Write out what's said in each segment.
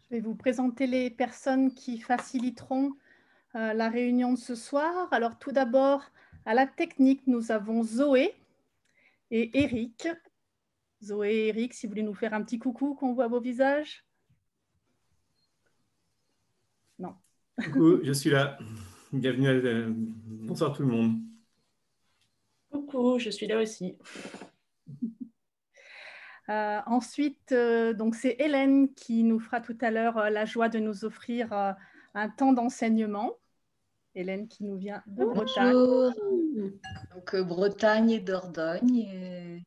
Je vais vous présenter les personnes qui faciliteront la réunion de ce soir. Alors tout d'abord, à la technique, nous avons Zoé et Eric. Zoé et Eric, si vous voulez nous faire un petit coucou, qu'on voit vos visages. Non. Coucou, je suis là. Bienvenue. Bonsoir tout le monde. Coucou, je suis là aussi. Ensuite, donc c'est Hélène qui nous fera tout à l'heure la joie de nous offrir un temps d'enseignement. Hélène qui nous vient de Bretagne. Bonjour. Donc Bretagne et Dordogne.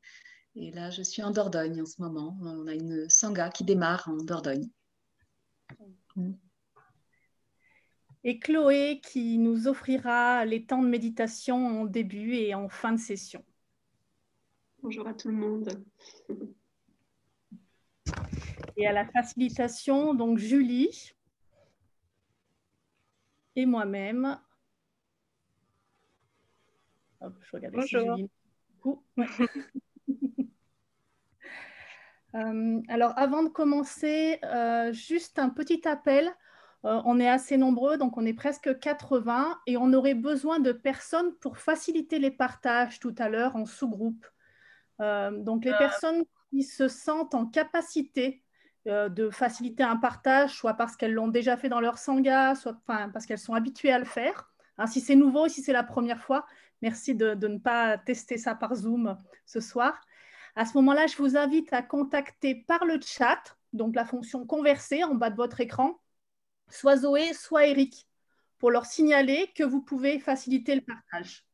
Et là, je suis en Dordogne en ce moment. On a une sangha qui démarre en Dordogne. Et Chloé qui nous offrira les temps de méditation en début et en fin de session. Bonjour à tout le monde. Et à la facilitation, donc Julie et moi-même. Hop, je regardais Bonjour. si Julie... Ouais. Alors, avant de commencer, juste un petit appel. On est assez nombreux, donc on est presque 80 et on aurait besoin de personnes pour faciliter les partages tout à l'heure en sous-groupe. Donc, les personnes qui se sentent en capacité de faciliter un partage, soit parce qu'elles l'ont déjà fait dans leur sangha, soit parce qu'elles sont habituées à le faire. Hein, si c'est nouveau, si c'est la première fois, merci de ne pas tester ça par Zoom ce soir. À ce moment-là, je vous invite à contacter par le chat, donc la fonction converser en bas de votre écran, soit Zoé, soit Eric, pour leur signaler que vous pouvez faciliter le partage.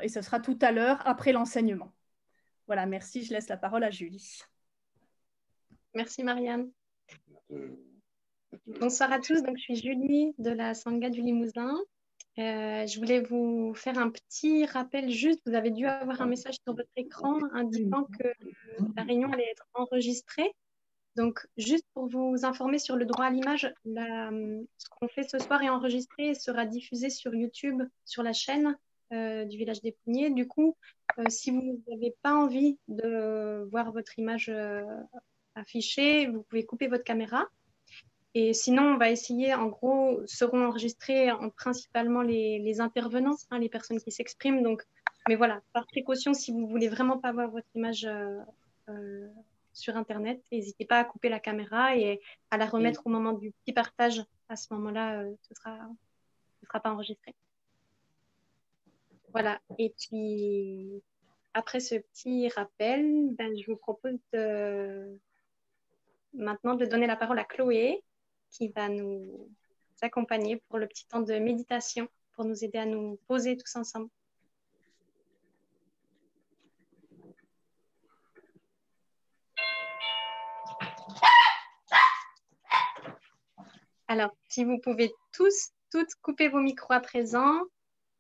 Et ce sera tout à l'heure, après l'enseignement. Voilà, merci. Je laisse la parole à Julie. Merci Marianne. Bonsoir à tous, donc je suis Julie de la Sangha du Limousin. Je voulais vous faire un petit rappel juste, vous avez dû avoir un message sur votre écran indiquant que la réunion allait être enregistrée. Donc juste pour vous informer sur le droit à l'image, ce qu'on fait ce soir est enregistré et sera diffusé sur YouTube, sur la chaîne du Village des Pruniers. Du coup, si vous n'avez pas envie de voir votre image affichée, vous pouvez couper votre caméra. Et sinon, on va essayer, en gros, seront enregistrés principalement les intervenants, hein, les personnes qui s'expriment. Donc, mais voilà, par précaution, si vous voulez vraiment pas voir votre image sur Internet, n'hésitez pas à couper la caméra et à la remettre au moment du petit partage. À ce moment-là, ce sera pas enregistré. Voilà. Et puis, après ce petit rappel, je vous propose maintenant de donner la parole à Chloé, qui va nous accompagner pour le petit temps de méditation, pour nous aider à nous poser tous ensemble. Alors, si vous pouvez toutes couper vos micros à présent,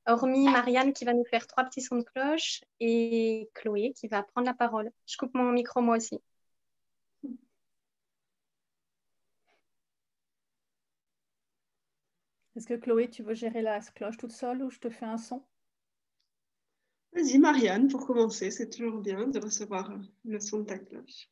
hormis Marianne qui va nous faire 3 petits sons de cloche et Chloé qui va prendre la parole. Je coupe mon micro moi aussi. Est-ce que Chloé, tu veux gérer la cloche toute seule ou je te fais un son? Vas-y Marianne, pour commencer, c'est toujours bien de recevoir le son de ta cloche.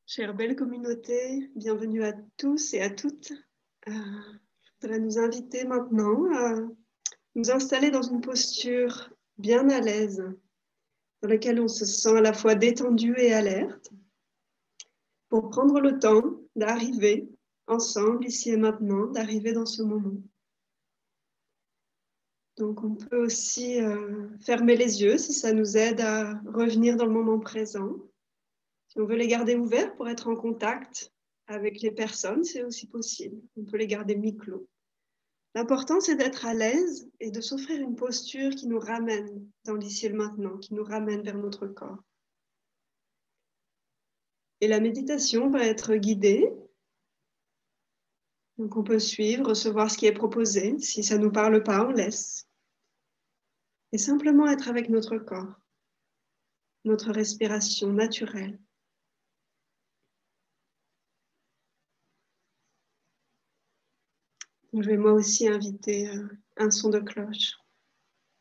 Chère belle communauté, bienvenue à tous et à toutes. Je voudrais nous inviter maintenant à nous installer dans une posture bien à l'aise, dans laquelle on se sent à la fois détendu et alerte, pour prendre le temps d'arriver ensemble, ici et maintenant, d'arriver dans ce moment. Donc on peut aussi fermer les yeux si ça nous aide à revenir dans le moment présent. Si on veut les garder ouverts pour être en contact avec les personnes, c'est aussi possible. On peut les garder mi-clos. L'important, c'est d'être à l'aise et de s'offrir une posture qui nous ramène dans l'ici et le maintenant, qui nous ramène vers notre corps. Et la méditation va être guidée. Donc on peut suivre, recevoir ce qui est proposé. Si ça ne nous parle pas, on laisse. et simplement être avec notre corps, notre respiration naturelle. Je vais moi aussi inviter un son de cloche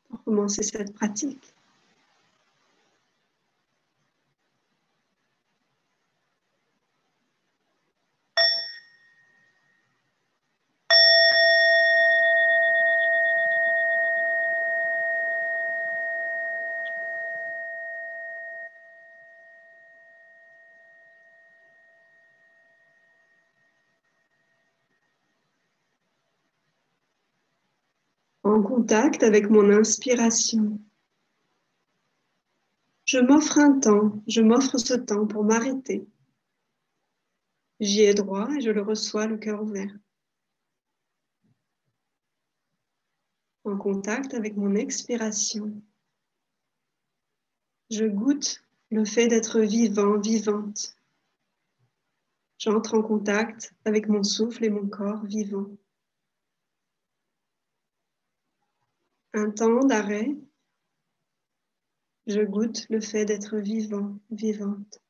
pour commencer cette pratique. En contact avec mon inspiration. Je m'offre un temps, je m'offre ce temps pour m'arrêter. J'y ai droit et je le reçois le cœur ouvert. En contact avec mon expiration. Je goûte le fait d'être vivant, vivante. J'entre en contact avec mon souffle et mon corps vivant. Un temps d'arrêt. Je goûte le fait d'être vivant, vivante.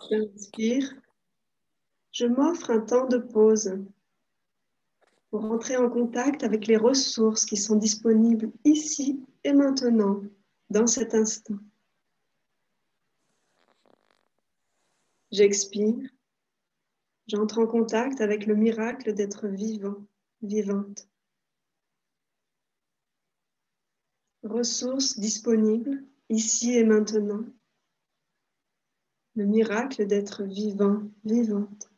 J'inspire. Je m'offre un temps de pause pour entrer en contact avec les ressources qui sont disponibles ici et maintenant, dans cet instant. J'expire. J'entre en contact avec le miracle d'être vivant, vivante. Ressources disponibles ici et maintenant. Le miracle d'être vivant, vivante.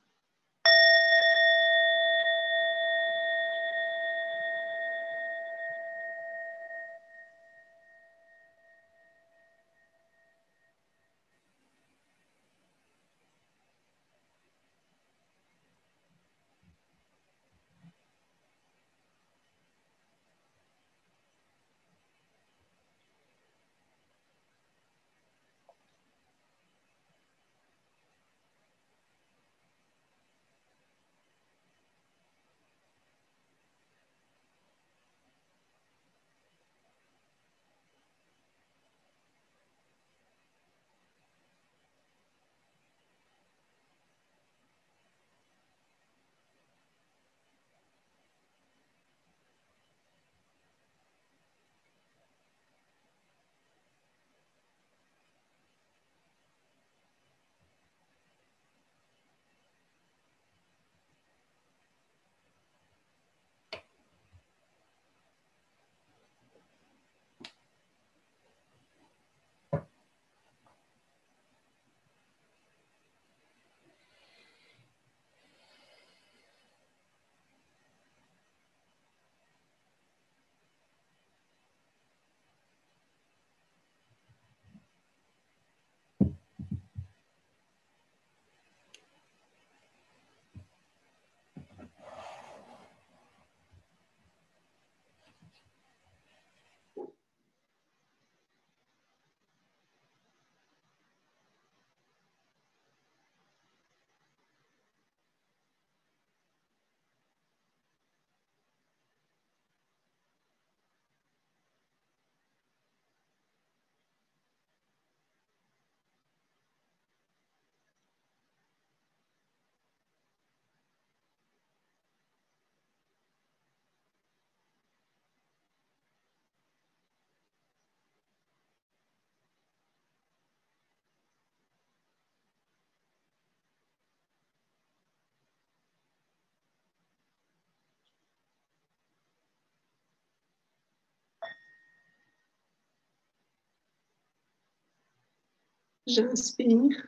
J'inspire.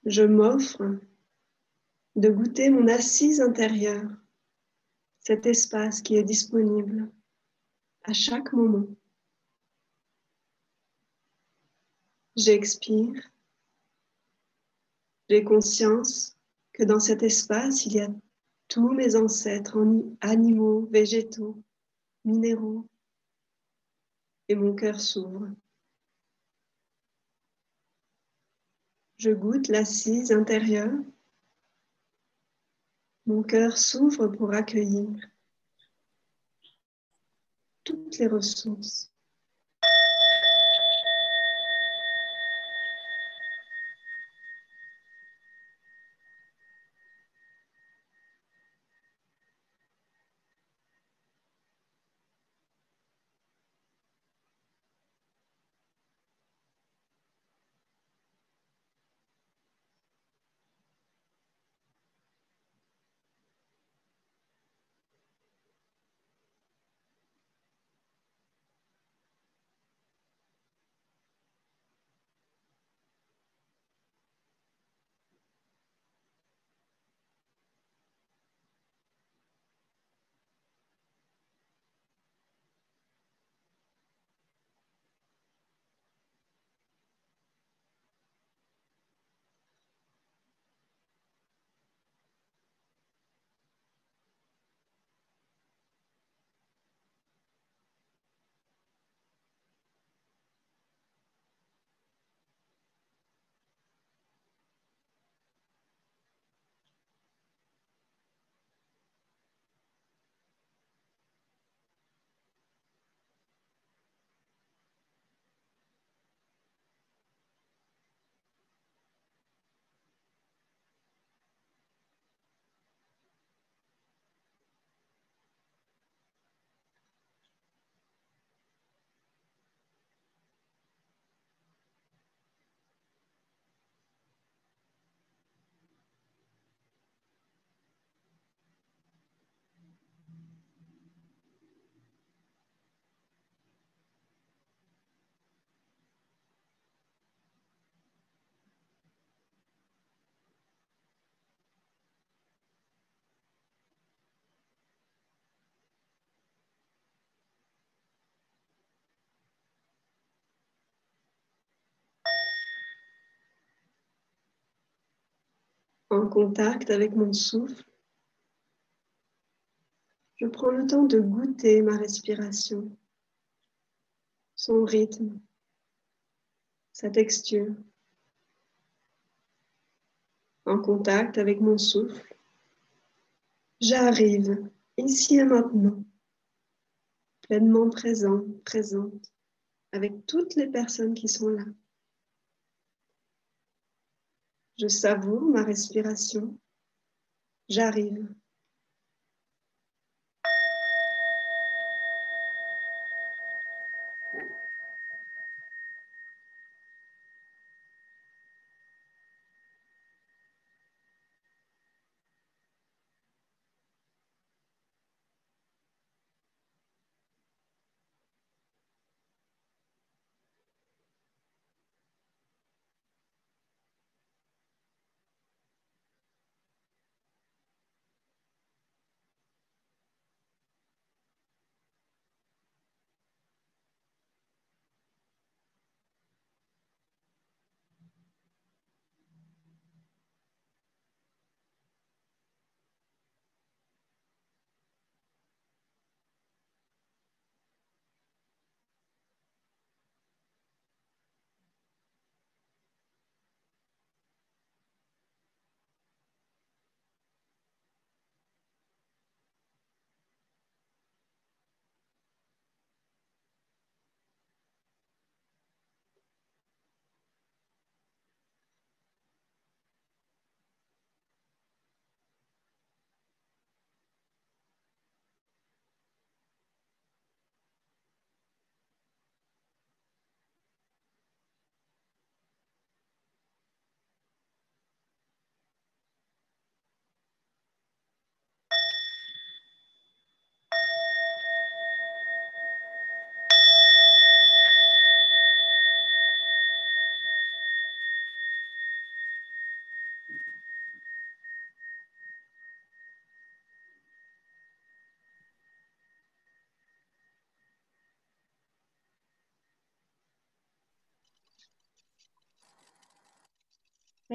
Je m'offre de goûter mon assise intérieure, cet espace qui est disponible à chaque moment. J'expire. J'ai conscience que dans cet espace, il y a tous mes ancêtres animaux, végétaux, minéraux, et mon cœur s'ouvre. Je goûte l'assise intérieure. Mon cœur s'ouvre pour accueillir toutes les ressources. En contact avec mon souffle, je prends le temps de goûter ma respiration, son rythme, sa texture. En contact avec mon souffle, j'arrive ici et maintenant, pleinement présent, présente, avec toutes les personnes qui sont là. Je savoure ma respiration, j'arrive.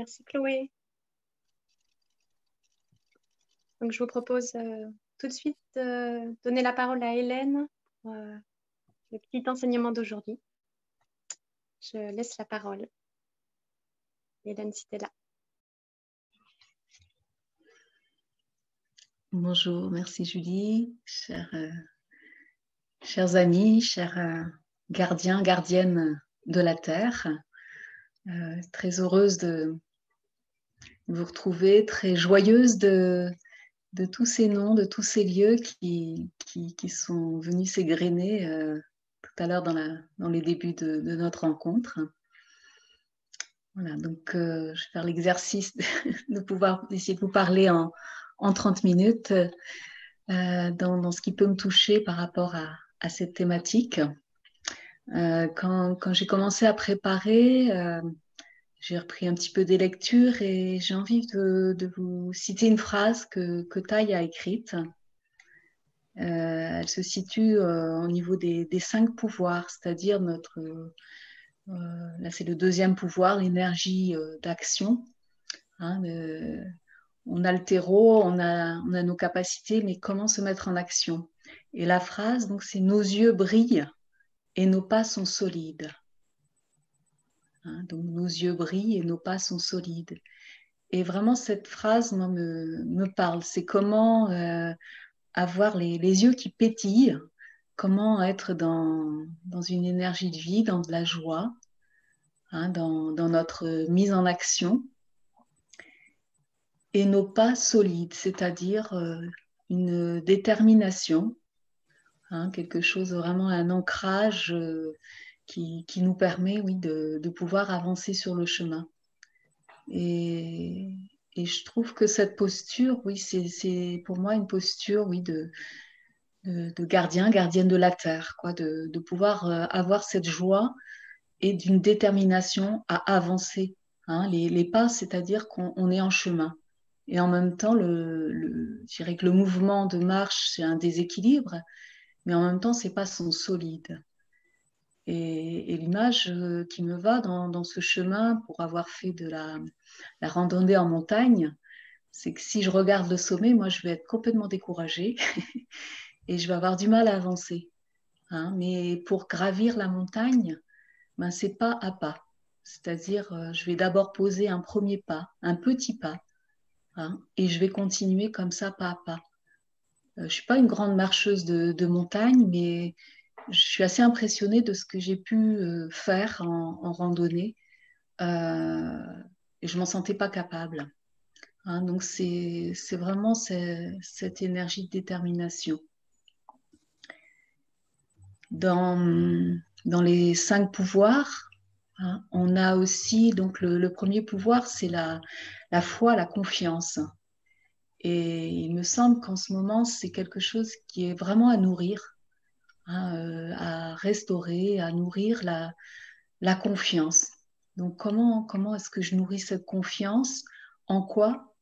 Merci Chloé. Donc, je vous propose tout de suite de donner la parole à Hélène pour le petit enseignement d'aujourd'hui. Je laisse la parole. Hélène, si tu es là. Bonjour, merci Julie, chers amis, chers gardiens, gardiennes de la Terre. Très heureuse de vous retrouver, très joyeuse de tous ces noms, de tous ces lieux qui sont venus s'égrener tout à l'heure dans les débuts de notre rencontre. Voilà, donc je vais faire l'exercice de pouvoir essayer de vous parler en 30 minutes dans ce qui peut me toucher par rapport à cette thématique. Quand j'ai commencé à préparer, j'ai repris un petit peu des lectures et j'ai envie de vous citer une phrase que Thaï a écrite. Elle se situe au niveau des 5 pouvoirs, c'est-à-dire là c'est le deuxième pouvoir, l'énergie d'action. Hein, on a le terreau, on a nos capacités, mais comment se mettre en action? Et la phrase, donc, c'est « Nos yeux brillent et nos pas sont solides ». Hein, donc, nos yeux brillent et nos pas sont solides. Et vraiment, cette phrase moi, me parle. C'est comment avoir les yeux qui pétillent, comment être dans une énergie de vie, dans de la joie, hein, dans notre mise en action. Et nos pas solides, c'est-à-dire une détermination, hein, quelque chose vraiment, un ancrage qui nous permet, oui, de pouvoir avancer sur le chemin. Et je trouve que cette posture, oui, c'est pour moi une posture, oui, de gardien, gardienne de la terre, quoi, de pouvoir avoir cette joie et d'une détermination à avancer. Hein, les pas, c'est-à-dire qu'on est en chemin. Et en même temps, je dirais que le mouvement de marche, c'est un déséquilibre, mais en même temps, ces pas sont solides. Et l'image qui me va dans ce chemin, pour avoir fait de la randonnée en montagne, c'est que si je regarde le sommet, moi, je vais être complètement découragée et je vais avoir du mal à avancer. Hein, mais pour gravir la montagne, ben, c'est pas à pas. C'est-à-dire, je vais d'abord poser un premier pas, un petit pas, hein, et je vais continuer comme ça, pas à pas. Je ne suis pas une grande marcheuse de montagne, mais je suis assez impressionnée de ce que j'ai pu faire en randonnée. Et je ne m'en sentais pas capable. Hein, donc, c'est vraiment cette énergie de détermination. Dans les 5 pouvoirs, hein, on a aussi, donc le premier pouvoir, c'est la foi, la confiance. Et il me semble qu'en ce moment, c'est quelque chose qui est vraiment à nourrir, hein, à restaurer, à nourrir la confiance. Donc, comment est-ce que je nourris cette confiance? En quoi?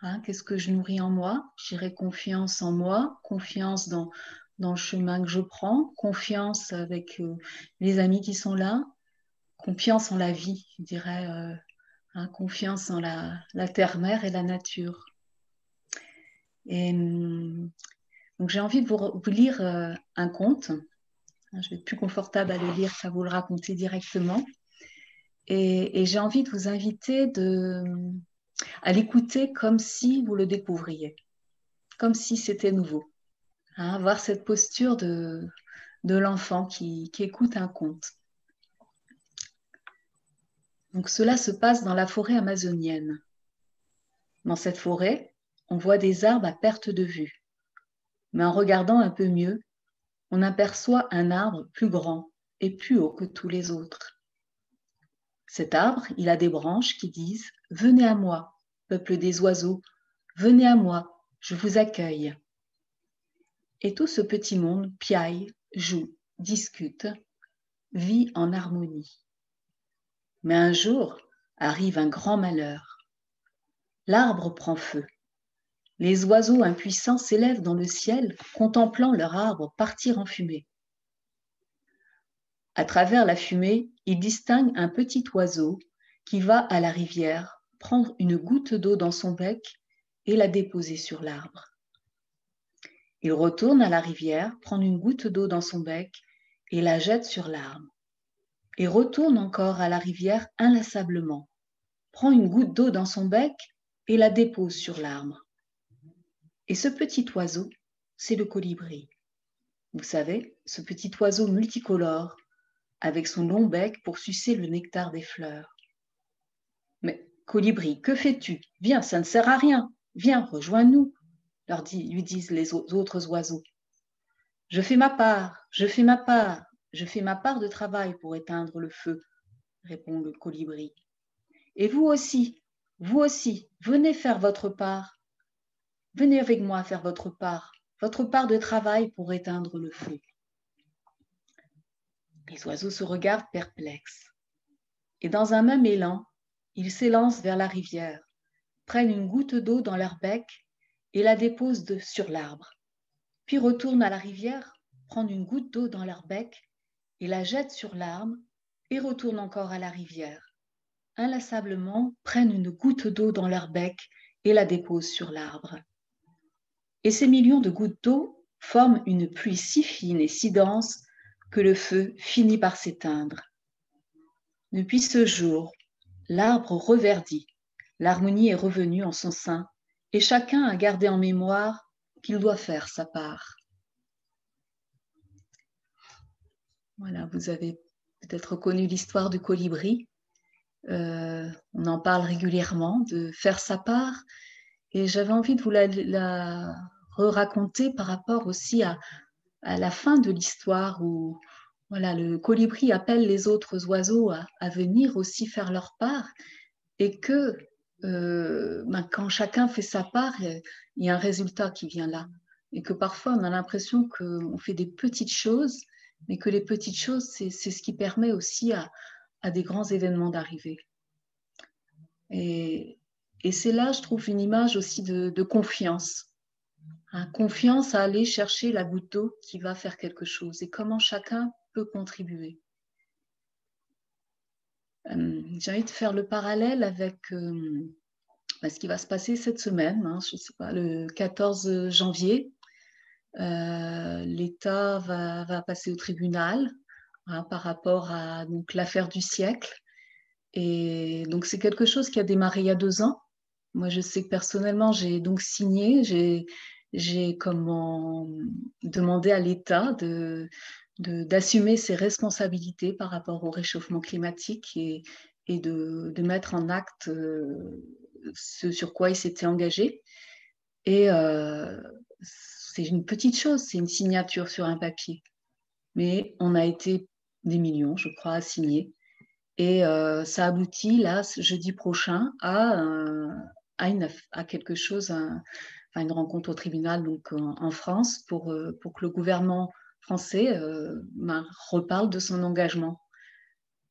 Hein, qu'est-ce que je nourris en moi? Je dirais confiance en moi, confiance dans le chemin que je prends, confiance avec les amis qui sont là, confiance en la vie, je dirais, hein, confiance en la terre-mère et la nature. Et donc j'ai envie de vous lire un conte. Je vais être plus confortable à le lire qu'à vous le raconter directement. Et j'ai envie de vous inviter à l'écouter comme si vous le découvriez, comme si c'était nouveau. Hein, avoir cette posture de l'enfant qui écoute un conte. Donc cela se passe dans la forêt amazonienne. Dans cette forêt, on voit des arbres à perte de vue. Mais en regardant un peu mieux, on aperçoit un arbre plus grand et plus haut que tous les autres. Cet arbre, il a des branches qui disent « Venez à moi, peuple des oiseaux, venez à moi, je vous accueille. » Et tout ce petit monde piaille, joue, discute, vit en harmonie. Mais un jour arrive un grand malheur. L'arbre prend feu. Les oiseaux impuissants s'élèvent dans le ciel, contemplant leur arbre partir en fumée. À travers la fumée, ils distinguent un petit oiseau qui va à la rivière prendre une goutte d'eau dans son bec et la déposer sur l'arbre. Il retourne à la rivière, prend une goutte d'eau dans son bec et la jette sur l'arbre. Et retourne encore à la rivière inlassablement, prend une goutte d'eau dans son bec et la dépose sur l'arbre. Et ce petit oiseau, c'est le colibri. Vous savez, ce petit oiseau multicolore, avec son long bec pour sucer le nectar des fleurs. Mais colibri, que fais-tu? Viens, ça ne sert à rien. Viens, rejoins-nous, lui disent les autres oiseaux. Je fais ma part, je fais ma part, je fais ma part de travail pour éteindre le feu, répond le colibri. Et vous aussi, venez faire votre part. Venez avec moi faire votre part de travail pour éteindre le feu. Les oiseaux se regardent perplexes. Et dans un même élan, ils s'élancent vers la rivière, prennent une goutte d'eau dans leur bec et la déposent sur l'arbre. Puis retournent à la rivière, prennent une goutte d'eau dans leur bec et la jettent sur l'arbre et retournent encore à la rivière. Inlassablement, prennent une goutte d'eau dans leur bec et la déposent sur l'arbre. Et ces millions de gouttes d'eau forment une pluie si fine et si dense que le feu finit par s'éteindre. Depuis ce jour, l'arbre reverdit, l'harmonie est revenue en son sein et chacun a gardé en mémoire qu'il doit faire sa part. Voilà, vous avez peut-être connu l'histoire du colibri. On en parle régulièrement, de faire sa part. Et j'avais envie de vous la re-raconter par rapport aussi à la fin de l'histoire où voilà, le colibri appelle les autres oiseaux à venir aussi faire leur part et que quand chacun fait sa part, il y a un résultat qui vient là. Et que parfois, on a l'impression qu'on fait des petites choses, mais que les petites choses, c'est ce qui permet aussi à des grands événements d'arriver. Et c'est là, je trouve, une image aussi de confiance. Confiance à aller chercher la goutte d'eau qui va faire quelque chose et comment chacun peut contribuer. J'ai envie de faire le parallèle avec ce qui va se passer cette semaine, je ne sais pas, le 14 janvier. L'État va passer au tribunal par rapport à l'affaire du siècle. Et donc, c'est quelque chose qui a démarré il y a 2 ans. Moi, je sais que personnellement, j'ai donc signé, j'ai demandé à l'État d'assumer ses responsabilités par rapport au réchauffement climatique et de mettre en acte ce sur quoi il s'était engagé. Et c'est une petite chose, c'est une signature sur un papier. Mais on a été des millions, je crois, à signer. Et ça aboutit, là, jeudi prochain, à quelque chose, une rencontre au tribunal donc, en France pour que le gouvernement français reparle de son engagement.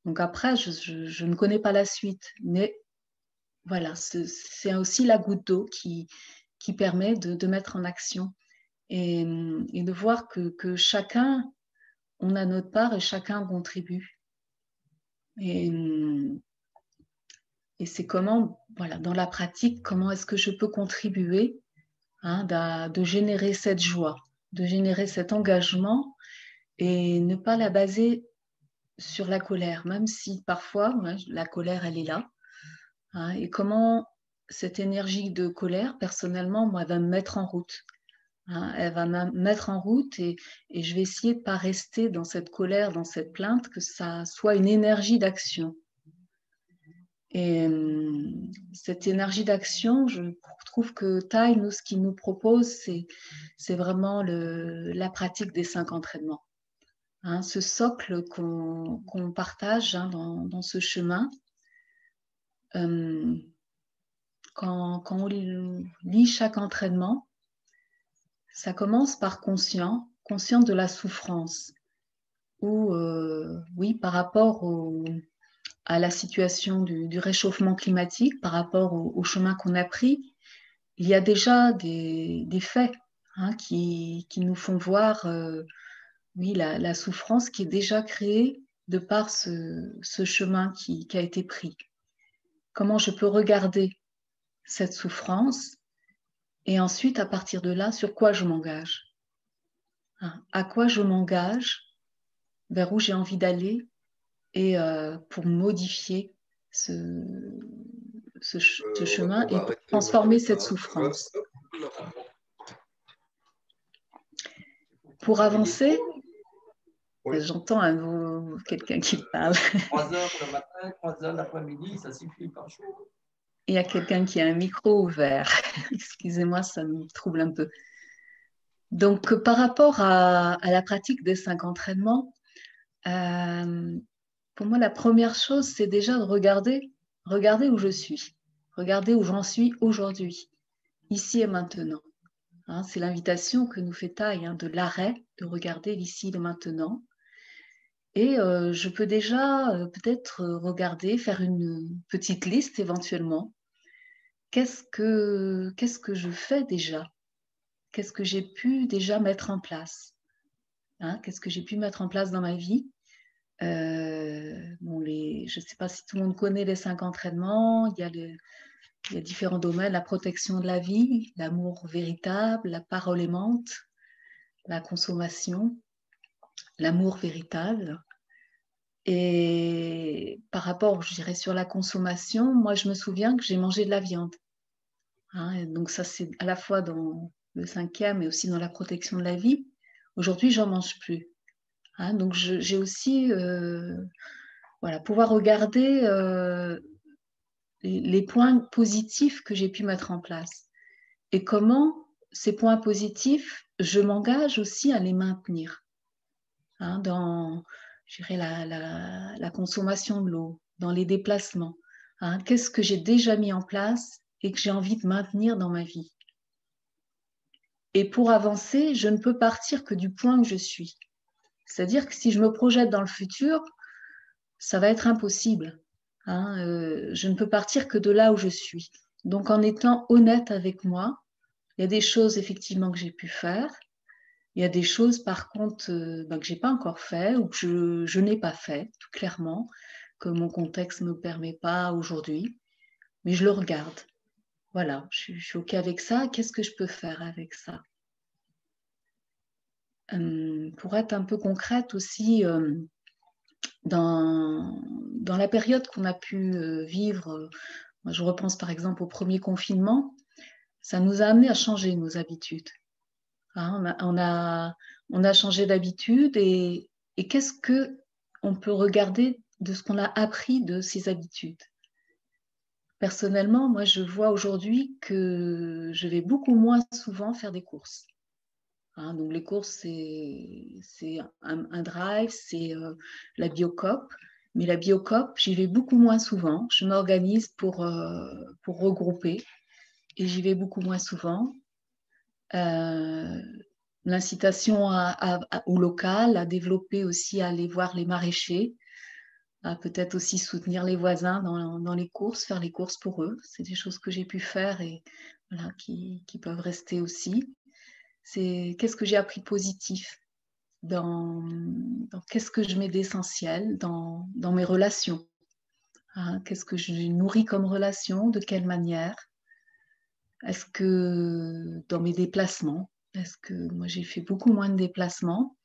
Donc après, je ne connais pas la suite, mais voilà, c'est aussi la goutte d'eau qui permet de mettre en action et de voir que chacun, on a notre part et chacun contribue. Et c'est comment, voilà, dans la pratique, comment est-ce que je peux contribuer de générer cette joie, de générer cet engagement et ne pas la baser sur la colère, même si parfois la colère, elle est là. Et comment cette énergie de colère, personnellement, moi, elle va me mettre en route. Elle va me mettre en route et je vais essayer de ne pas rester dans cette colère, dans cette plainte, que ça soit une énergie d'action. Et cette énergie d'action, je trouve que Thay, ce qu'il nous propose, c'est vraiment la pratique des 5 entraînements. Ce socle qu'on partage dans ce chemin. Quand on lit chaque entraînement, ça commence par conscient de la souffrance, ou oui, par rapport à la situation du réchauffement climatique, par rapport au chemin qu'on a pris, il y a déjà des faits qui nous font voir oui, la souffrance qui est déjà créée de par ce chemin qui a été pris. comment je peux regarder cette souffrance et ensuite, à partir de là, sur quoi je m'engage. À quoi je m'engage, vers où j'ai envie d'aller et pour modifier ce chemin et pour transformer cette souffrance. Pour avancer, j'entends quelqu'un qui parle. 3 heures le matin, 3 heures l'après-midi, ça suffit pas. Il y a quelqu'un qui a un micro ouvert. Excusez-moi, ça me trouble un peu. Donc, par rapport à la pratique des 5 entraînements, pour moi, la première chose, c'est déjà de regarder où je suis, regarder où j'en suis aujourd'hui, ici et maintenant. C'est l'invitation que nous fait Thaï, de l'arrêt, de regarder l'ici et le maintenant. Et je peux déjà peut-être regarder, faire une petite liste éventuellement. Qu'est-ce que je fais déjà? Qu'est-ce que j'ai pu déjà mettre en place? Qu'est-ce que j'ai pu mettre en place dans ma vie? Je ne sais pas si tout le monde connaît les 5 entraînements. Il y a différents domaines, la protection de la vie, l'amour véritable, la parole aimante, la consommation, l'amour véritable. Et par rapport, je dirais, sur la consommation, moi, je me souviens que j'ai mangé de la viande. Et donc ça, c'est à la fois dans le 5e et aussi dans la protection de la vie. Aujourd'hui, j'en mange plus. Donc j'ai aussi pouvoir regarder les points positifs que j'ai pu mettre en place et comment ces points positifs, je m'engage aussi à les maintenir dans, je dirais, la consommation de l'eau, dans les déplacements. Qu'est-ce que j'ai déjà mis en place et que j'ai envie de maintenir dans ma vie? Et pour avancer, je ne peux partir que du point où je suis. C'est-à-dire que si je me projette dans le futur, ça va être impossible. Je ne peux partir que de là où je suis. Donc, en étant honnête avec moi, il y a des choses effectivement que j'ai pu faire. Il y a des choses, par contre, que je n'ai pas encore fait ou que je n'ai pas fait, tout clairement, que mon contexte ne me permet pas aujourd'hui. Mais je le regarde. Voilà, je suis OK avec ça. Qu'est-ce que je peux faire avec ça? Pour être un peu concrète aussi, dans la période qu'on a pu vivre, moi je repense par exemple au premier confinement, ça nous a amené à changer nos habitudes. On a changé d'habitude et qu'est-ce qu'on peut regarder de ce qu'on a appris de ces habitudes? Personnellement, moi je vois aujourd'hui que je vais beaucoup moins souvent faire des courses. Donc les courses, c'est un drive, c'est la Biocoop. Mais la Biocoop, j'y vais beaucoup moins souvent. Je m'organise pour regrouper et j'y vais beaucoup moins souvent. L'incitation au local, à développer aussi, à aller voir les maraîchers, à peut-être aussi soutenir les voisins dans les courses, faire les courses pour eux. C'est des choses que j'ai pu faire et voilà, qui peuvent rester aussi. C'est qu'est-ce que j'ai appris de positif dans qu'est-ce que je mets d'essentiel dans mes relations. Qu'est-ce que je nourris comme relation, de quelle manière? Est-ce que dans mes déplacements, est-ce que moi j'ai fait beaucoup moins de déplacements?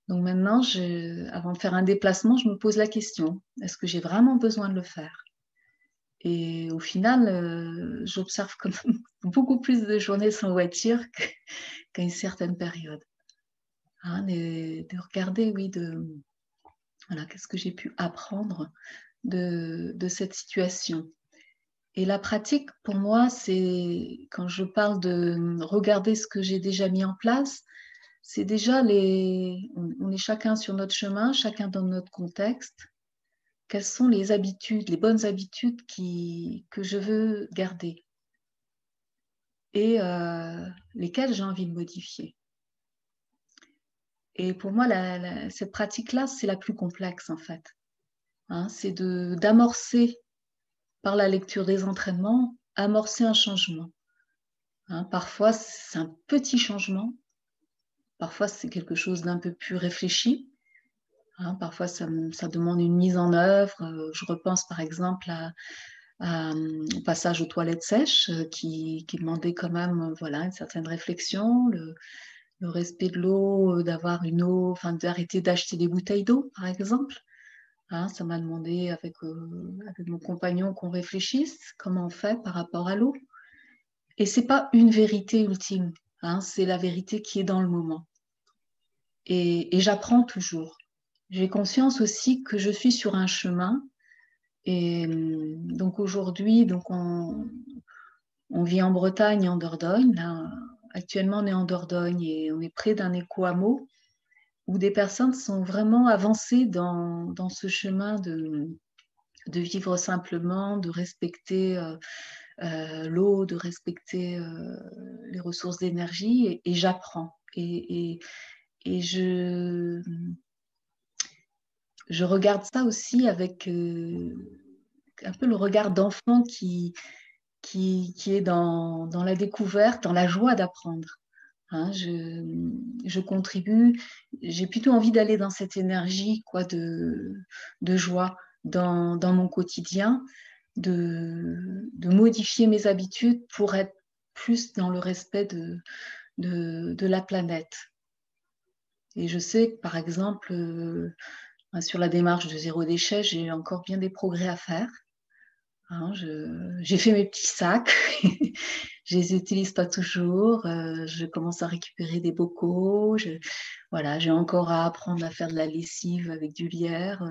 Donc maintenant, avant de faire un déplacement, je me pose la question, est-ce que j'ai vraiment besoin de le faire? Et au final, j'observe quand même beaucoup plus de journées sans voiture qu'à une certaine période. De regarder, oui, voilà, qu'est-ce que j'ai pu apprendre de cette situation. Et la pratique, pour moi, c'est, quand je parle de regarder ce que j'ai déjà mis en place, c'est déjà on est chacun sur notre chemin, chacun dans notre contexte. Quelles sont les habitudes, les bonnes habitudes que je veux garder et lesquelles j'ai envie de modifier. Et pour moi, cette pratique-là, c'est la plus complexe en fait. C'est d'amorcer par la lecture des entraînements, amorcer un changement. Parfois, c'est un petit changement. Parfois, c'est quelque chose d'un peu plus réfléchi. Parfois, ça demande une mise en œuvre. Je repense par exemple au passage aux toilettes sèches, qui demandait quand même voilà, une certaine réflexion, le respect de l'eau, d'avoir une eau, enfin d'arrêter d'acheter des bouteilles d'eau, par exemple. Hein, ça m'a demandé avec mon compagnon qu'on réfléchisse comment on fait par rapport à l'eau. Et c'est pas une vérité ultime, hein, c'est la vérité qui est dans le moment. Et j'apprends toujours. J'ai conscience aussi que je suis sur un chemin. Et donc aujourd'hui, on vit en Bretagne, en Dordogne. Là, actuellement, on est en Dordogne et on est près d'un éco-hameau où des personnes sont vraiment avancées dans ce chemin de vivre simplement, de respecter l'eau, de respecter les ressources d'énergie. Et j'apprends. Et je regarde ça aussi avec un peu le regard d'enfant qui est dans la découverte, dans la joie d'apprendre. Hein, je contribue, j'ai plutôt envie d'aller dans cette énergie quoi, de joie dans mon quotidien, de modifier mes habitudes pour être plus dans le respect de la planète. Et je sais que, par exemple, sur la démarche de zéro déchet, j'ai encore bien des progrès à faire. Hein, j'ai fait mes petits sacs, je les utilise pas toujours, je commence à récupérer des bocaux, voilà, j'ai encore à apprendre à faire de la lessive avec du lierre,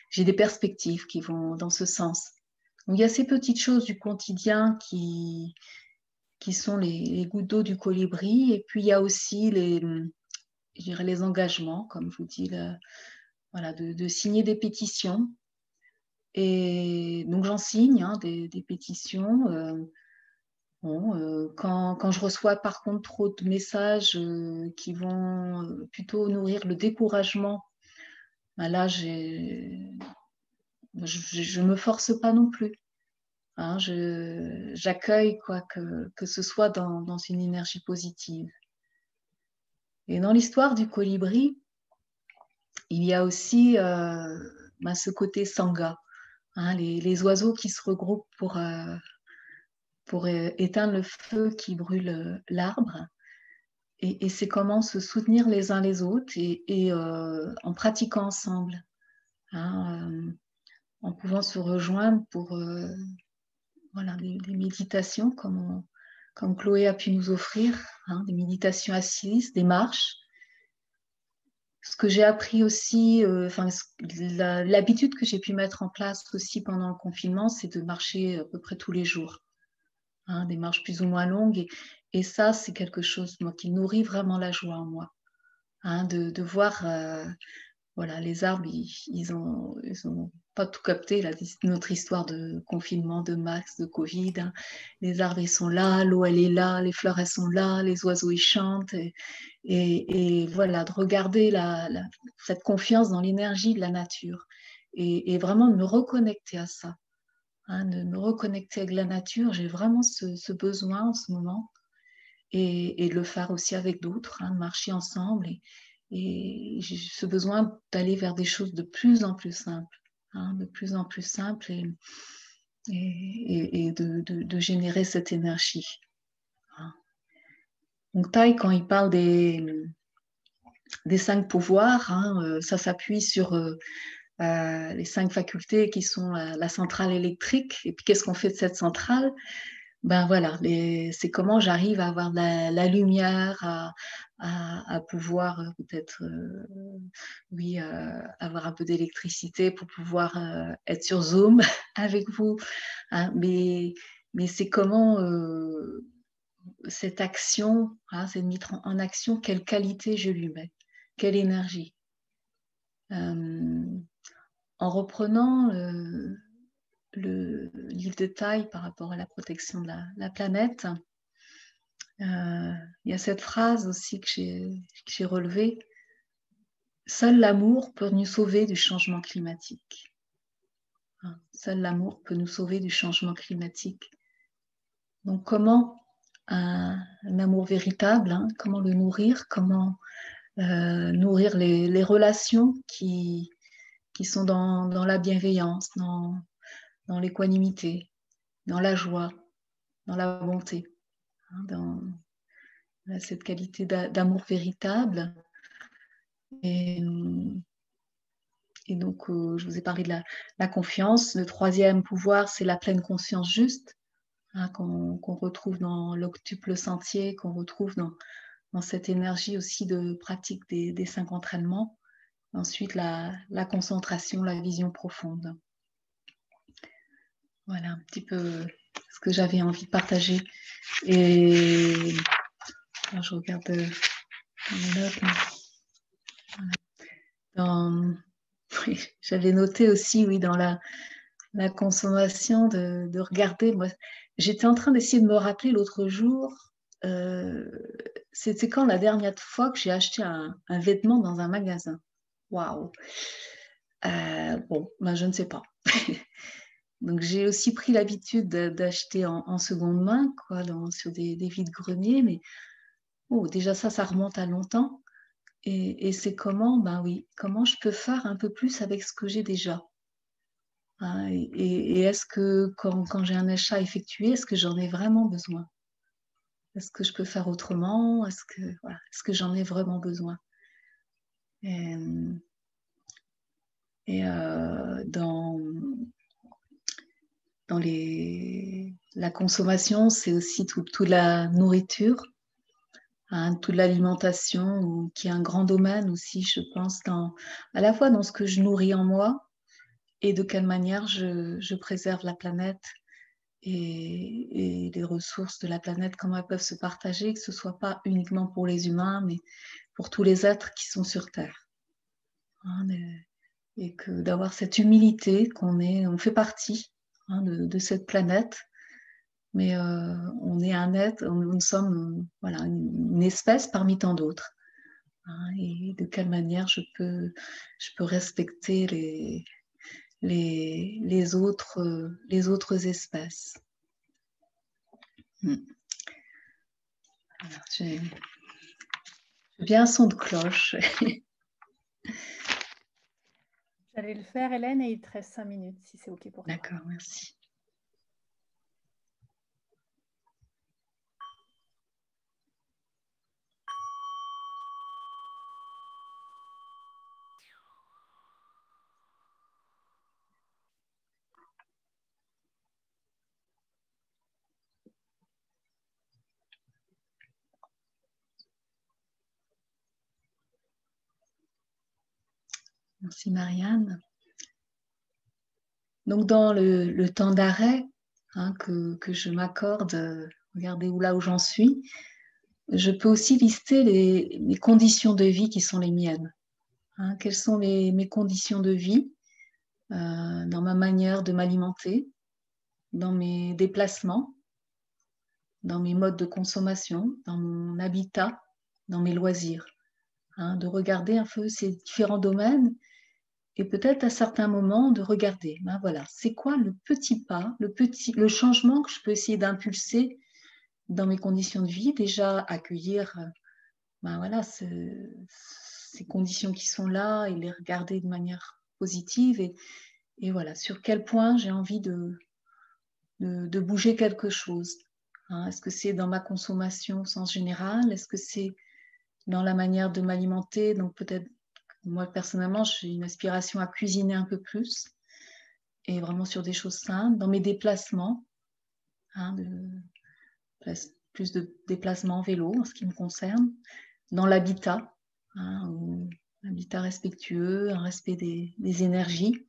j'ai des perspectives qui vont dans ce sens. Donc, il y a ces petites choses du quotidien qui sont les gouttes d'eau du colibri, et puis il y a aussi je dirais les engagements, comme je vous dis, voilà, de signer des pétitions. Et donc j'en signe hein, des pétitions. Quand je reçois par contre trop de messages qui vont plutôt nourrir le découragement, ben là je me force pas non plus. Hein, j'accueille quoi que ce soit dans une énergie positive. Et dans l'histoire du colibri, il y a aussi ce côté sangha. Hein, les oiseaux qui se regroupent pour éteindre le feu qui brûle l'arbre. Et c'est comment se soutenir les uns les autres et en pratiquant ensemble, hein, en pouvant se rejoindre pour voilà, des méditations comme Chloé a pu nous offrir, hein, des méditations assises, des marches. Ce que j'ai appris aussi, l'habitude que j'ai pu mettre en place aussi pendant le confinement, c'est de marcher à peu près tous les jours. Hein, des marches plus ou moins longues. Et ça, c'est quelque chose moi, qui nourrit vraiment la joie en moi. Hein, de voir, voilà, les arbres, ils ont pas tout capté, là, notre histoire de confinement, de max, de Covid. Hein. Les arbres, ils sont là, l'eau, elle est là, les fleurs, elles sont là, les oiseaux, ils chantent. Et voilà, de regarder cette confiance dans l'énergie de la nature. Et vraiment de me reconnecter à ça. Hein, de me reconnecter avec la nature, j'ai vraiment ce besoin en ce moment et de le faire aussi avec d'autres, hein, de marcher ensemble et j'ai ce besoin d'aller vers des choses de plus en plus simples, hein, de plus en plus simples et de générer cette énergie. Hein. Donc Tai, quand il parle des 5 pouvoirs, hein, ça s'appuie sur les 5 facultés qui sont la centrale électrique. Et puis, qu'est-ce qu'on fait de cette centrale? Ben voilà, c'est comment j'arrive à avoir la lumière, à pouvoir peut-être, oui, avoir un peu d'électricité pour pouvoir être sur Zoom avec vous. Hein, mais c'est comment cette action, hein, c'est de mettre en action quelle qualité je lui mets, quelle énergie. En reprenant le livre de taille par rapport à la protection de la planète, il y a cette phrase aussi que j'ai relevée. Seul l'amour peut nous sauver du changement climatique. Seul l'amour peut nous sauver du changement climatique. Donc comment un amour véritable, hein, comment le nourrir, comment nourrir les relations qui sont dans la bienveillance, dans l'équanimité. dans la joie, dans la bonté, hein, dans cette qualité d'amour véritable. Et donc, je vous ai parlé de la confiance. Le troisième pouvoir, c'est la pleine conscience juste, hein, qu'on retrouve dans l'octuple sentier, qu'on retrouve dans cette énergie aussi de pratique des 5 entraînements. Ensuite, la concentration, la vision profonde. Voilà un petit peu ce que j'avais envie de partager. Et alors, je regarde mes notes. Oui, j'avais noté aussi, oui, dans la consommation, de regarder. Moi, j'étais en train d'essayer de me rappeler l'autre jour, c'était quand la dernière fois que j'ai acheté un vêtement dans un magasin. Waouh! Bon, ben, je ne sais pas. Donc, j'ai aussi pris l'habitude d'acheter en seconde main, quoi, sur des vides-greniers, mais déjà ça remonte à longtemps. Et c'est comment, ben oui, comment je peux faire un peu plus avec ce que j'ai déjà. Hein, et est-ce que quand j'ai un achat effectué, est-ce que j'en ai vraiment besoin? Est-ce que je peux faire autrement? Est-ce que j'en ai vraiment besoin? Dans la consommation, c'est aussi toute la nourriture, hein, toute l'alimentation, qui est un grand domaine aussi, je pense, à la fois dans ce que je nourris en moi et de quelle manière je préserve la planète et les ressources de la planète, comment elles peuvent se partager, que ce ne soit pas uniquement pour les humains, mais pour tous les êtres qui sont sur Terre. Hein, et que d'avoir cette humilité on fait partie, hein, de cette planète, mais on est un être, nous sommes voilà, une espèce parmi tant d'autres. Hein, et de quelle manière je peux respecter les autres espèces. Alors, j'ai bien un son de cloche. J'allais le faire, Hélène, et il te reste 5 minutes, si c'est OK pour toi. D'accord, merci. Merci Marianne. Donc dans le temps d'arrêt, hein, que je m'accorde, regardez là où j'en suis, je peux aussi lister les conditions de vie qui sont les miennes. Hein, quelles sont mes conditions de vie dans ma manière de m'alimenter, dans mes déplacements, dans mes modes de consommation, dans mon habitat, dans mes loisirs. Hein, de regarder un peu ces différents domaines et peut-être à certains moments de regarder, ben voilà, c'est quoi le petit pas, le changement que je peux essayer d'impulser dans mes conditions de vie, déjà accueillir ben voilà, ces conditions qui sont là et les regarder de manière positive et voilà, sur quel point j'ai envie de bouger quelque chose. Hein, est-ce que c'est dans ma consommation au sens général? Est-ce que c'est dans la manière de m'alimenter? Donc peut-être, moi personnellement, j'ai une aspiration à cuisiner un peu plus et vraiment sur des choses simples. Dans mes déplacements, hein, plus de déplacements en vélo en ce qui me concerne. Dans l'habitat, hein, un habitat respectueux, un respect des énergies.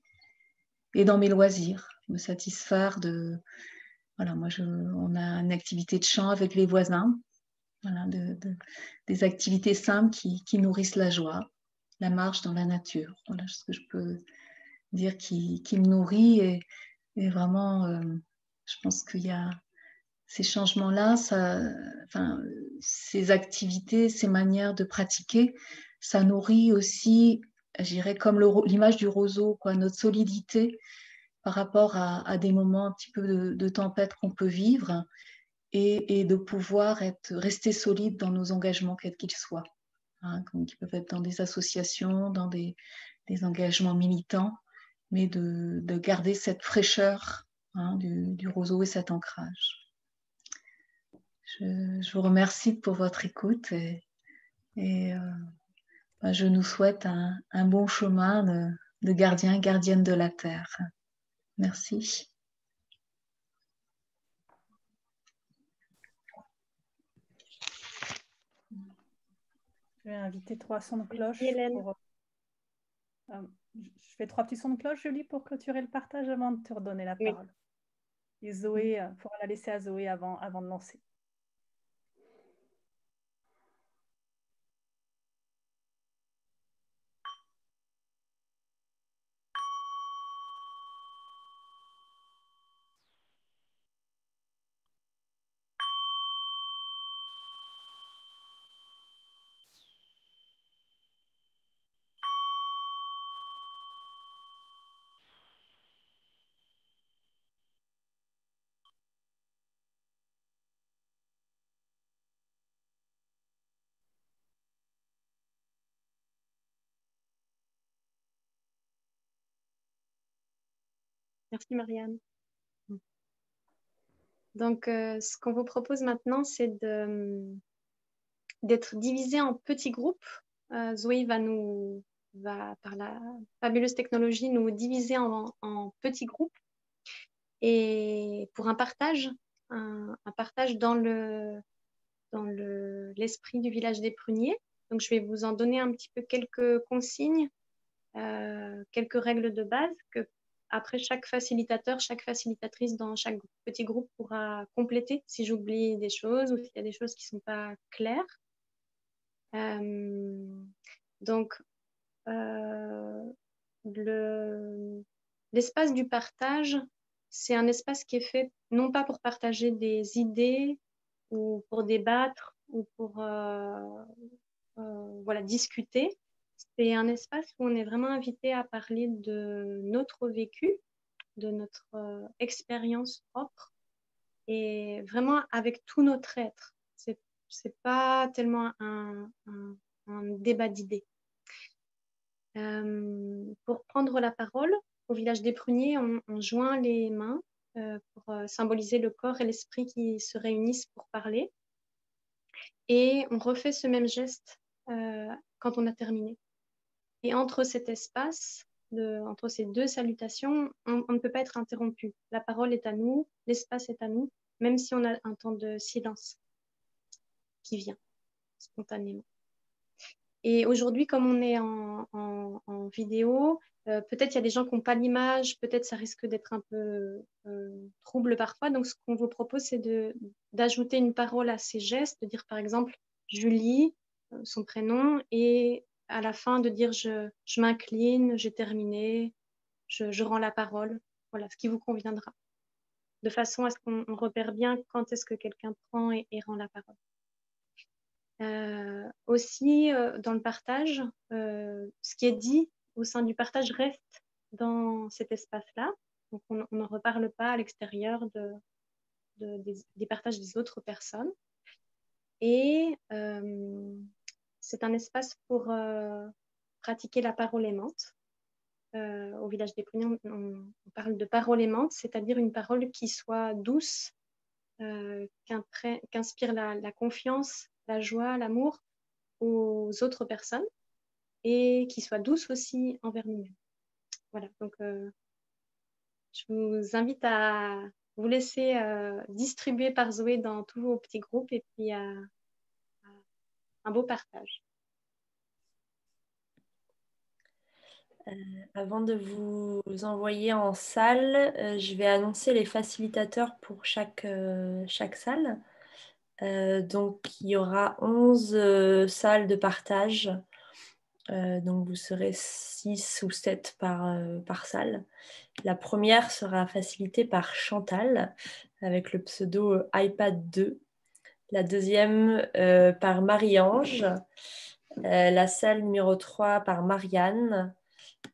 Et dans mes loisirs, me satisfaire de... Voilà, on a une activité de chant avec les voisins, voilà, des activités simples qui nourrissent la joie, la marche dans la nature. Voilà ce que je peux dire qui me nourrit et vraiment, je pense qu'il y a ces changements-là, ces activités, ces manières de pratiquer, ça nourrit aussi, je dirais, comme l'image du roseau, quoi, notre solidité par rapport à des moments un petit peu de tempête qu'on peut vivre et de pouvoir rester solide dans nos engagements, quels qu'ils soient, hein, qui peuvent être dans des associations, dans des engagements militants, mais de garder cette fraîcheur du roseau et cet ancrage. Je vous remercie pour votre écoute et je nous souhaite un bon chemin de gardien, gardienne de la terre. Merci. Je vais inviter 3 sons de cloche. Hélène. Je fais 3 petits sons de cloche, Julie, pour clôturer le partage avant de te redonner la Oui. parole. Et Zoé, il faudra la laisser à Zoé avant de lancer. Merci Marianne. Donc, ce qu'on vous propose maintenant, c'est d'être divisé en petits groupes. Zoé va, par la fabuleuse technologie, nous diviser en petits groupes et pour un partage dans l'esprit du village des pruniers. Donc, je vais vous en donner un petit peu quelques consignes, quelques règles de base que après chaque facilitateur, chaque facilitatrice dans chaque petit groupe pourra compléter si j'oublie des choses ou s'il y a des choses qui ne sont pas claires. Donc, l'espace du partage, c'est un espace qui est fait non pas pour partager des idées ou pour débattre ou pour voilà, discuter. C'est un espace où on est vraiment invité à parler de notre vécu, de notre expérience propre et vraiment avec tout notre être. C'est pas tellement un débat d'idées. Pour prendre la parole, au village des pruniers, on joint les mains pour symboliser le corps et l'esprit qui se réunissent pour parler. Et on refait ce même geste quand on a terminé. Et entre cet espace, entre ces deux salutations, on ne peut pas être interrompu. La parole est à nous, l'espace est à nous, même si on a un temps de silence qui vient spontanément. Et aujourd'hui, comme on est en vidéo, peut-être il y a des gens qui n'ont pas l'image, peut-être ça risque d'être un peu trouble parfois. Donc, ce qu'on vous propose, c'est d'ajouter une parole à ces gestes, de dire par exemple Julie, son prénom, et à la fin de dire je m'incline, j'ai terminé, je rends la parole. Voilà, ce qui vous conviendra. De façon à ce qu'on repère bien quand est-ce que quelqu'un prend et rend la parole. Aussi, dans le partage, ce qui est dit au sein du partage reste dans cet espace-là. Donc, on n'en reparle pas à l'extérieur des partages des autres personnes. Et c'est un espace pour pratiquer la parole aimante. Au village des pruniers, on parle de parole aimante, c'est-à-dire une parole qui soit douce, qu'inspire la confiance, la joie, l'amour aux autres personnes et qui soit douce aussi envers nous-mêmes. Voilà, donc je vous invite à vous laisser distribuer par Zoé dans tous vos petits groupes et puis à un beau partage. Avant de vous envoyer en salle, je vais annoncer les facilitateurs pour chaque salle. Donc, il y aura 11 salles de partage. Donc, vous serez 6 ou 7 par salle. La première sera facilitée par Chantal avec le pseudo iPad 2. La deuxième par Marie-Ange. La salle numéro 3 par Marianne.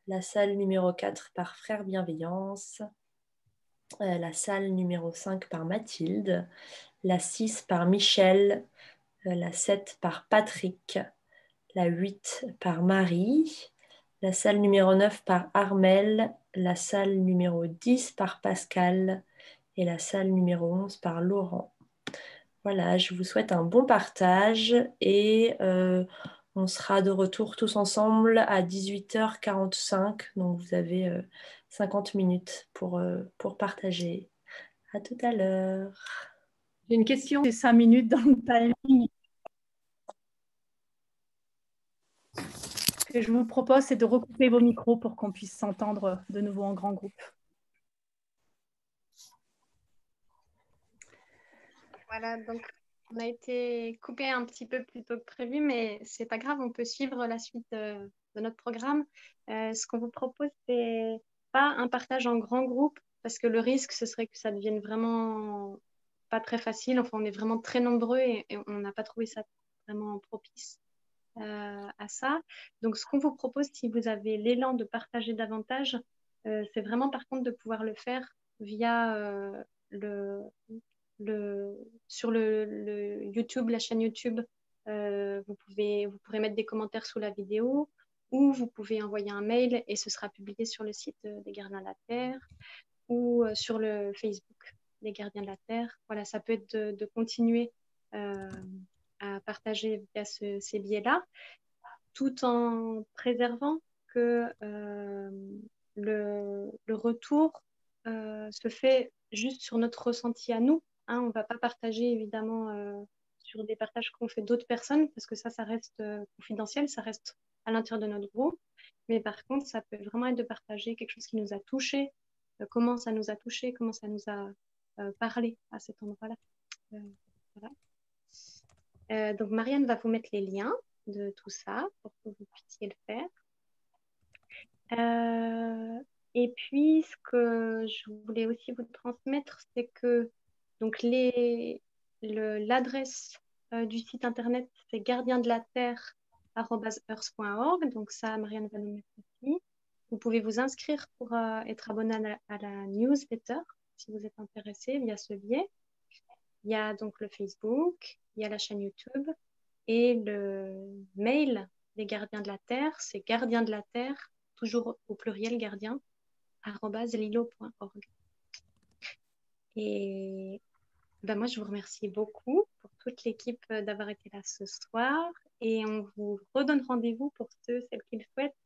La salle numéro 4 par Frère Bienveillance. La salle numéro 5 par Mathilde. La 6 par Michel. La 7 par Patrick. La 8 par Marie. La salle numéro 9 par Armel. la salle numéro 10 par Pascal et la salle numéro 11 par Laurent. Voilà, je vous souhaite un bon partage et on sera de retour tous ensemble à 18h45. Donc vous avez 50 minutes pour partager. À tout à l'heure. J'ai une question. C'est 5 minutes dans le timing. Ce que je vous propose, c'est de recouper vos micros pour qu'on puisse s'entendre de nouveau en grand groupe. Voilà, donc on a été coupé un petit peu plus tôt que prévu, mais c'est pas grave, on peut suivre la suite de notre programme. Ce qu'on vous propose, c'est pas un partage en grand groupe, parce que le risque, ce serait que ça devienne vraiment pas très facile. Enfin, on est vraiment très nombreux et on n'a pas trouvé ça vraiment propice à ça. Donc, ce qu'on vous propose, si vous avez l'élan de partager davantage, c'est vraiment par contre de pouvoir le faire via sur le YouTube, la chaîne YouTube. Vous pourrez mettre des commentaires sous la vidéo ou vous pouvez envoyer un mail et ce sera publié sur le site des Gardiens de la Terre ou sur le Facebook des Gardiens de la Terre. Voilà, ça peut être de continuer à partager via ces biais-là, tout en préservant que le retour se fait juste sur notre ressenti à nous. Hein, on ne va pas partager évidemment sur des partages qu'on fait d'autres personnes parce que ça reste confidentiel, ça reste à l'intérieur de notre groupe. Mais par contre, ça peut vraiment être de partager quelque chose qui nous a touché, comment ça nous a touché, comment ça nous a parlé à cet endroit-là. Voilà. Donc, Marianne va vous mettre les liens de tout ça pour que vous puissiez le faire. Et puis, ce que je voulais aussi vous transmettre, c'est que donc l'adresse du site internet, c'est gardiendelaterre@earth.org. Donc ça, Marianne va nous mettre ici. Vous pouvez vous inscrire pour être abonné à la newsletter si vous êtes intéressé via ce biais. Il y a donc le Facebook, il y a la chaîne YouTube et le mail des Gardiens de la Terre, c'est gardien de la terre, toujours au pluriel gardien, @lilo.org. Et ben moi, je vous remercie beaucoup pour toute l'équipe d'avoir été là ce soir et on vous redonne rendez-vous pour celles qui le souhaitent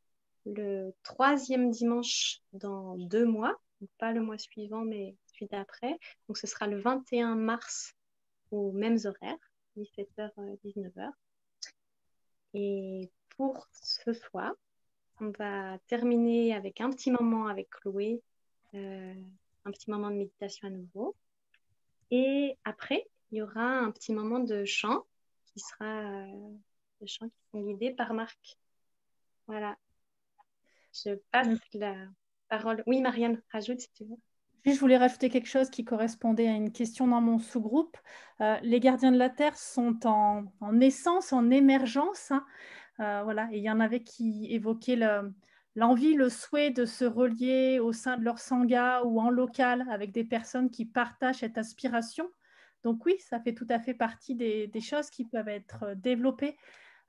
le 3e dimanche dans 2 mois, donc pas le mois suivant mais celui d'après. Donc ce sera le 21 mars aux mêmes horaires, 17h, 19h. Et pour ce soir, on va terminer avec un petit moment avec Chloé, un petit moment de méditation à nouveau. Et après, il y aura un petit moment de chant qui sera des chants qui sont guidés par Marc. Voilà. Je passe la parole. Oui, Marianne, rajoute si tu veux. Je voulais rajouter quelque chose qui correspondait à une question dans mon sous-groupe. Les Gardiens de la Terre sont en naissance, en émergence. Hein. Voilà. Et il y en avait qui évoquaient l'envie, le souhait de se relier au sein de leur sangha ou en local avec des personnes qui partagent cette aspiration. Donc oui, ça fait tout à fait partie des choses qui peuvent être développées.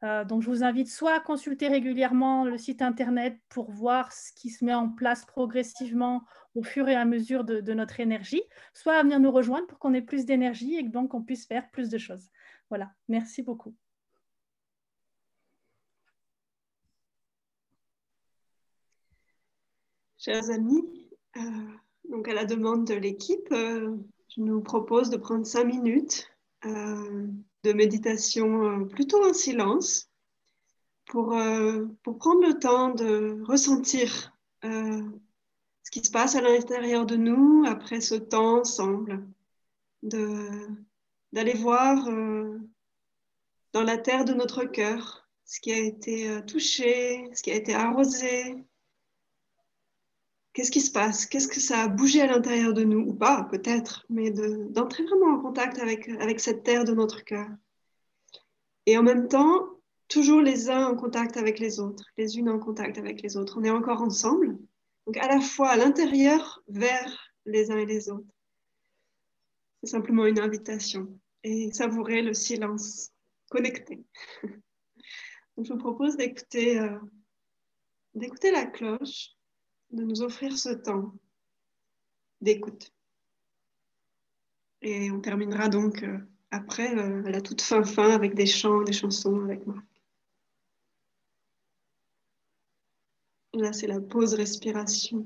Donc, je vous invite soit à consulter régulièrement le site internet pour voir ce qui se met en place progressivement au fur et à mesure de notre énergie, soit à venir nous rejoindre pour qu'on ait plus d'énergie et que donc on puisse faire plus de choses. Voilà, merci beaucoup. Chers amis, donc à la demande de l'équipe, je nous propose de prendre 5 minutes de méditation plutôt en silence pour prendre le temps de ressentir ce qui se passe à l'intérieur de nous après ce temps ensemble, d'aller voir dans la terre de notre cœur ce qui a été touché, ce qui a été arrosé. Qu'est-ce qui se passe? Qu'est-ce que ça a bougé à l'intérieur de nous? Ou pas, peut-être, mais d'entrer vraiment en contact avec cette terre de notre cœur. Et en même temps, toujours les uns en contact avec les autres, les unes en contact avec les autres. On est encore ensemble. Donc à la fois à l'intérieur, vers les uns et les autres. C'est simplement une invitation. Et savourer le silence, connecté. Donc je vous propose d'écouter la cloche. de nous offrir ce temps d'écoute. Et on terminera donc après, à la toute fin, avec des chants, des chansons avec Marc. Là, c'est la pause respiration.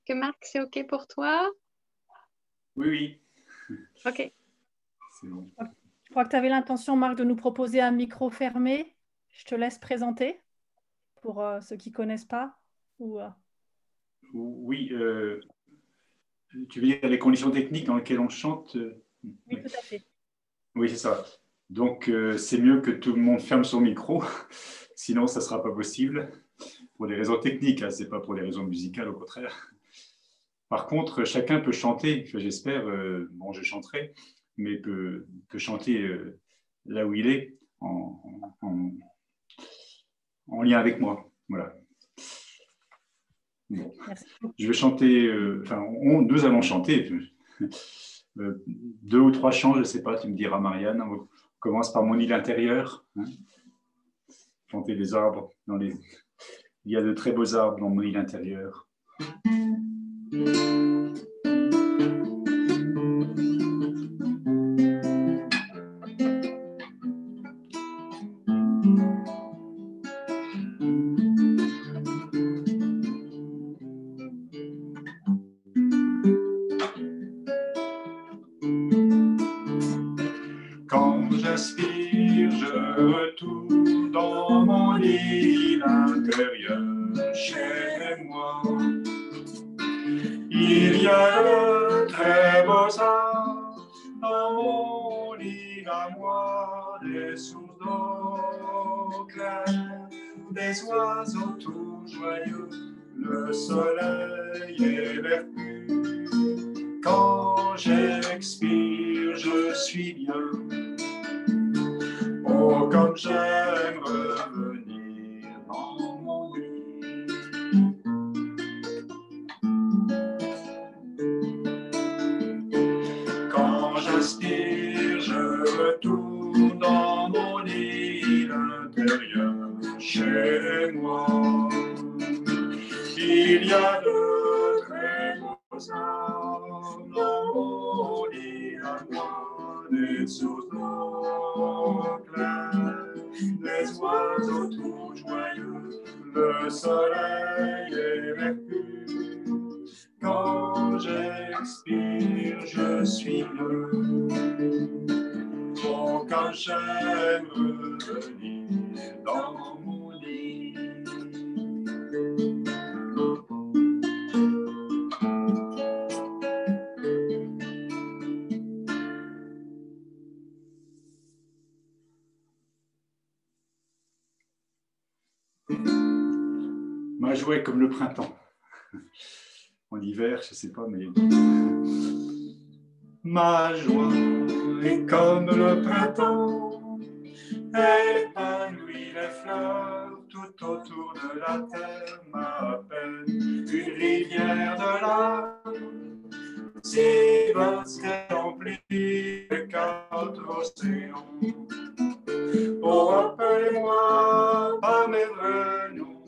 que Marc, c'est OK pour toi? Oui, oui. OK. C'est bon. Je crois que tu avais l'intention, Marc, de nous proposer un micro fermé. Je te laisse présenter pour ceux qui ne connaissent pas. Oui, tu veux dire les conditions techniques dans lesquelles on chante? Oui, Oui. tout à fait. Oui, c'est ça. Donc, c'est mieux que tout le monde ferme son micro, sinon ça ne sera pas possible. Pour des raisons techniques, hein, ce n'est pas pour des raisons musicales, au contraire. Par contre, chacun peut chanter, j'espère, bon, je chanterai, mais peut chanter là où il est, en lien avec moi. Voilà. Bon. Je vais chanter, nous allons chanter 2 ou 3 chants, je ne sais pas, tu me diras, Marianne. On commence par Mon île intérieure. Hein, chanter des arbres. Il y a de très beaux arbres dans mon île intérieure. Quand j'aspire, je retourne dans mon île intérieure chez moi. Il y a de très beaux arbres dans mon île à moi, des sources d'eau claire, des oiseaux tout joyeux, le soleil et l'air pur. Quand j'expire, je suis bien. Oh, comme j'aime revenir dans mon lit. Quand j'inspire, je retourne dans mon île intérieure chez moi. Il y a de très beaux arbres dans mon île à moi, des sources d'eau claire, des oiseaux tout joyeux, le soleil et l'air pur. Quand j'expire, je suis heureux. Oh, quand j'aime revenir dans mon lit. Ma joie est comme le printemps. En hiver, je ne sais pas, mais... Ma joie est comme le printemps, elle épanouit les fleurs tout autour de la terre. Ma peine, une rivière de larmes, si vaste qu'elle emplit les 4 océans. Oh, appelez-moi par mes vrais noms,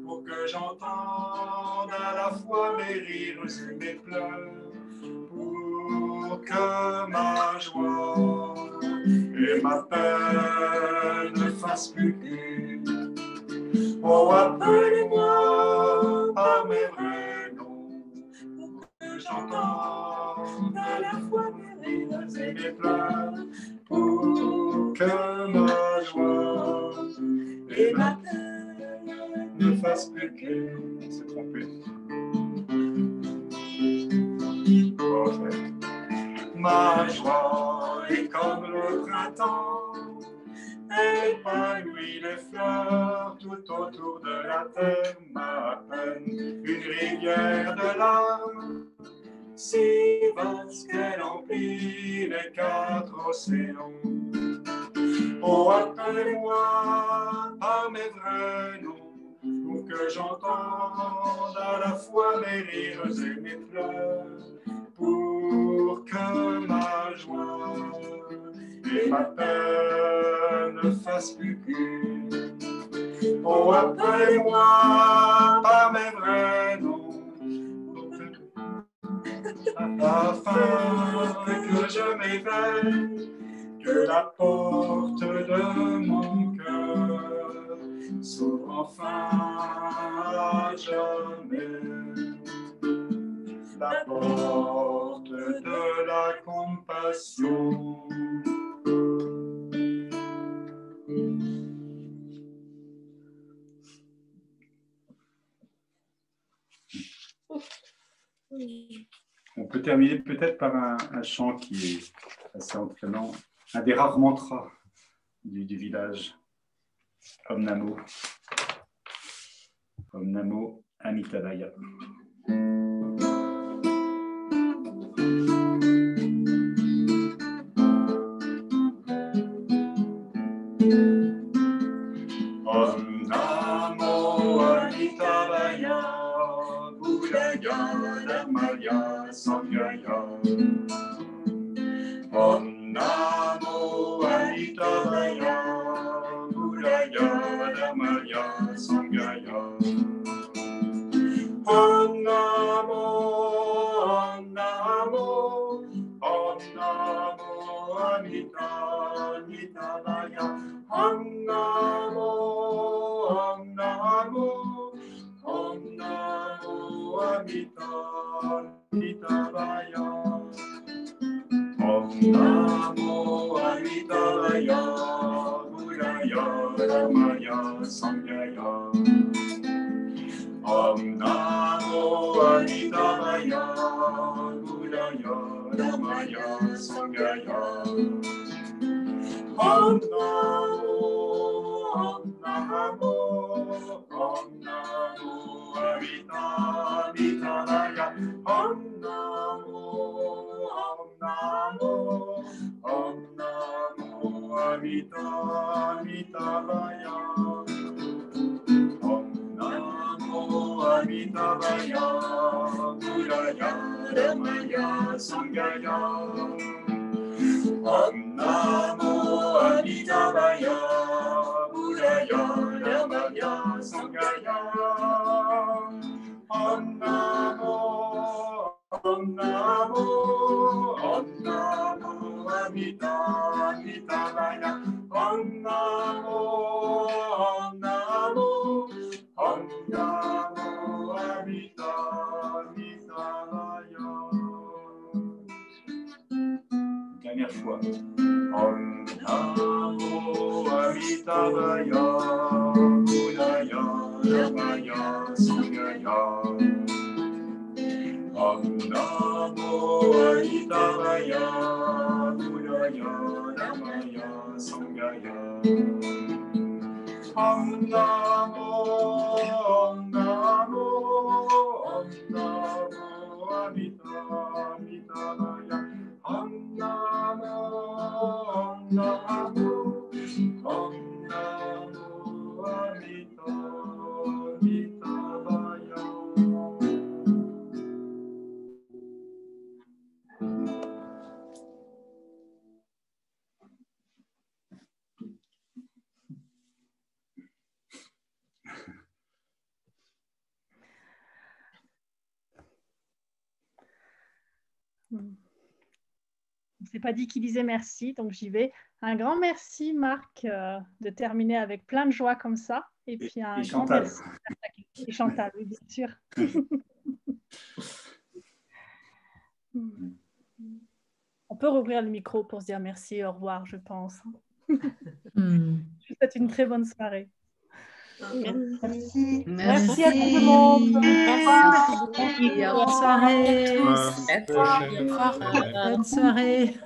pour que j'entende à la fois mes rires et mes pleurs, pour que ma joie et ma peine ne fassent plus qu'une. Oh, appelez-moi par mes vrais noms, pour que j'entende à la fois mes rires et mes pleurs, pour que ma joie et ma peine ne fassent plus qu'une. On s'est trompé. Ma joie est comme le printemps, elle épanouit les fleurs tout autour de la terre. Ma peine, une rivière de larmes, si vaste qu'elle emplit les 4 océans. Oh, appelez-moi par mes vrais noms, pour que j'entende à la fois mes rires et mes pleurs, pour que ma joie et ma peine ne fassent plus qu'une. Oh, appelez-moi par mes vrais noms, afin que je m'éveille, que la porte de mon cœur s'ouvre enfin à jamais. la porte de la compassion. On peut terminer peut-être par un chant qui est assez entraînant, un des rares mantras du village. Om Namo. Om Namo Amitabhaya. Om Namo Amitabhaya, Buddhaya, Dhammaya, Sanghaya. Om Namo Amitabhaya, Buddhaya, Dhammaya, Sanghaya. Om Namo, Om Namo, Om Namo Amitabhaya. Om Namo, Om Namo, Om Namo Amitabhaya. Om Namo Amitabhaya, Buddhaya, Dhammaya, Sanghaya. Om Namo Amitabhaya, Buddhaya, Dhammaya, Sanghaya. Om Namo, Om Namo, Om Namo Amitabhaya. Om Namo, Om Namo, Om Namo Amitabhaya. Om Namo Amitabhaya, Buddhaya, Dhammaya, Sanghaya. Om Namo Amitabhaya, Buddhaya, Dhammaya, Sanghaya. Om Namo, Om Namo, Om Namo Amitabhaya. Om Namo, Om Namo, Om Namo Amitabhaya. Dernière fois. Om Namo Amitabhaya, Buddhaya, Dhammaya, Sanghaya. Om Namo Amitabhaya, Buddhaya, Dhammaya, Sanghaya. Om Namo, Om Namo, Om Namo Amitabhaya. Om Namo, Om Namo, Om Namo Amitabhaya. On ne s'est pas dit qui disait merci, donc j'y vais. Un grand merci, Marc, de terminer avec plein de joie comme ça. Et puis un grand merci. Et Chantal, oui, bien sûr. On peut rouvrir le micro pour se dire merci, au revoir, je pense. Je vous souhaite une très bonne soirée. Merci. Merci à tout le monde. Bonne soirée. Bonne soirée.